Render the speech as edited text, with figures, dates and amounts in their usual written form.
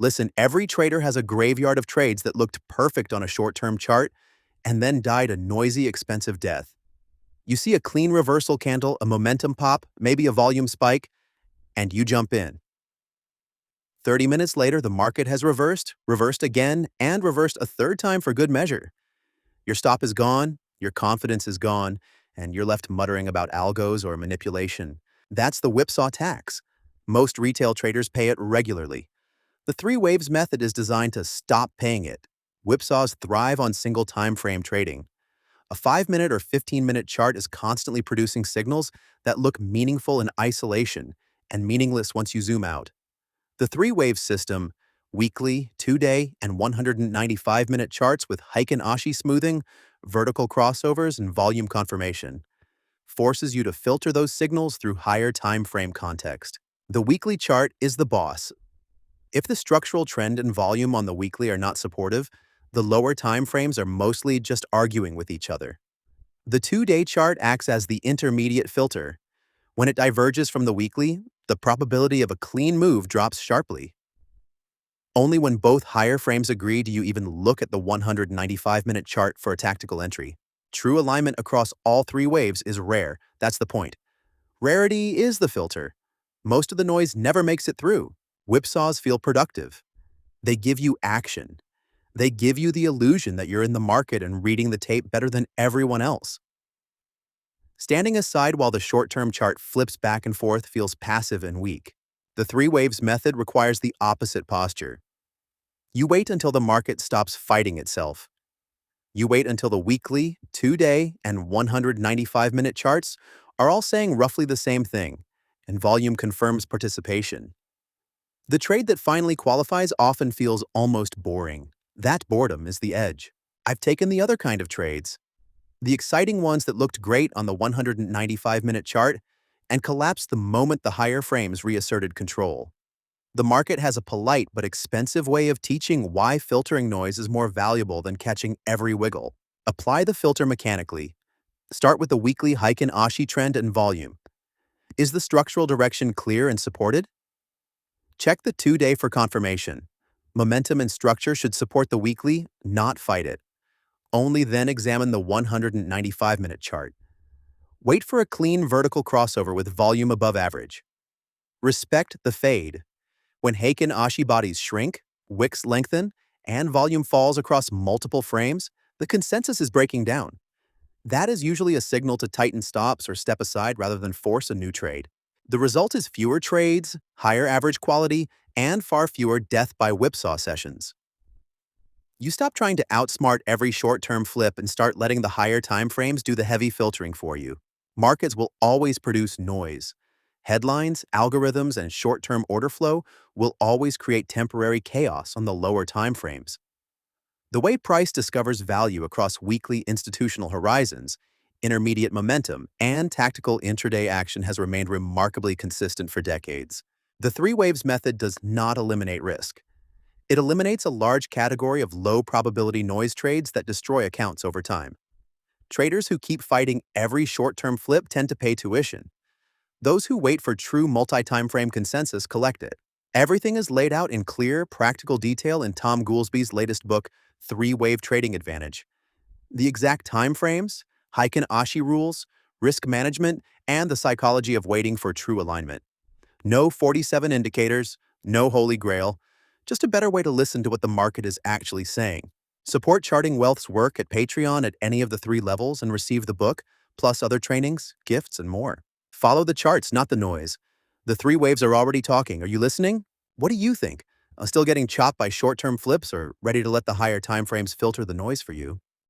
Listen, every trader has a graveyard of trades that looked perfect on a short-term chart and then died a noisy, expensive death. You see a clean reversal candle, a momentum pop, maybe a volume spike, and you jump in. 30 minutes later, the market has reversed again, and reversed a third time for good measure. Your stop is gone, your confidence is gone, and you're left muttering about algos or manipulation. That's the whipsaw tax. Most retail traders pay it regularly. The three waves method is designed to stop paying it. Whipsaws thrive on single time frame trading. A 5-minute or 15-minute chart is constantly producing signals that look meaningful in isolation and meaningless once you zoom out. The three-wave system, weekly, 2-day, and 195-minute charts with Heikin-Ashi smoothing, vertical crossovers, and volume confirmation, forces you to filter those signals through higher time frame context. The weekly chart is the boss. If the structural trend and volume on the weekly are not supportive, the lower time frames are mostly just arguing with each other. The 2-day chart acts as the intermediate filter. When it diverges from the weekly, the probability of a clean move drops sharply. Only when both higher frames agree do you even look at the 195-minute chart for a tactical entry. True alignment across all three waves is rare, that's the point. Rarity is the filter. Most of the noise never makes it through. Whipsaws feel productive. They give you action. They give you the illusion that you're in the market and reading the tape better than everyone else. Standing aside while the short-term chart flips back and forth feels passive and weak. The three waves method requires the opposite posture. You wait until the market stops fighting itself. You wait until the weekly, 2-day, and 195-minute charts are all saying roughly the same thing, and volume confirms participation. The trade that finally qualifies often feels almost boring. That boredom is the edge. I've taken the other kind of trades. The exciting ones that looked great on the 195-minute chart and collapsed the moment the higher frames reasserted control. The market has a polite but expensive way of teaching why filtering noise is more valuable than catching every wiggle. Apply the filter mechanically. Start with the weekly Heikin-Ashi trend and volume. Is the structural direction clear and supported? Check the 2-day for confirmation. Momentum and structure should support the weekly, not fight it. Only then examine the 195-minute chart. Wait for a clean vertical crossover with volume above average. Respect the fade. When Heikin-Ashi bodies shrink, wicks lengthen, and volume falls across multiple frames, the consensus is breaking down. That is usually a signal to tighten stops or step aside rather than force a new trade. The result is fewer trades, higher average quality, and far fewer death by whipsaw sessions. You stop trying to outsmart every short-term flip and start letting the higher time frames do the heavy filtering for you. Markets will always produce noise. Headlines, algorithms, and short-term order flow will always create temporary chaos on the lower time frames. The way price discovers value across weekly institutional horizons, intermediate momentum, and tactical intraday action has remained remarkably consistent for decades. The three waves method does not eliminate risk. It eliminates a large category of low-probability noise trades that destroy accounts over time. Traders who keep fighting every short-term flip tend to pay tuition. Those who wait for true multi-timeframe consensus collect it. Everything is laid out in clear, practical detail in Tom Goolsby's latest book, Three-Wave Trading Advantage. The exact timeframes, Heikin-Ashi rules, risk management, and the psychology of waiting for true alignment. No 47 indicators, no holy grail, just a better way to listen to what the market is actually saying. Support Charting Wealth's work at Patreon at any of the 3 levels and receive the book, plus other trainings, gifts, and more. Follow the charts, not the noise. The 3 waves are already talking. Are you listening? What do you think? Still getting chopped by short-term flips or ready to let the higher timeframes filter the noise for you?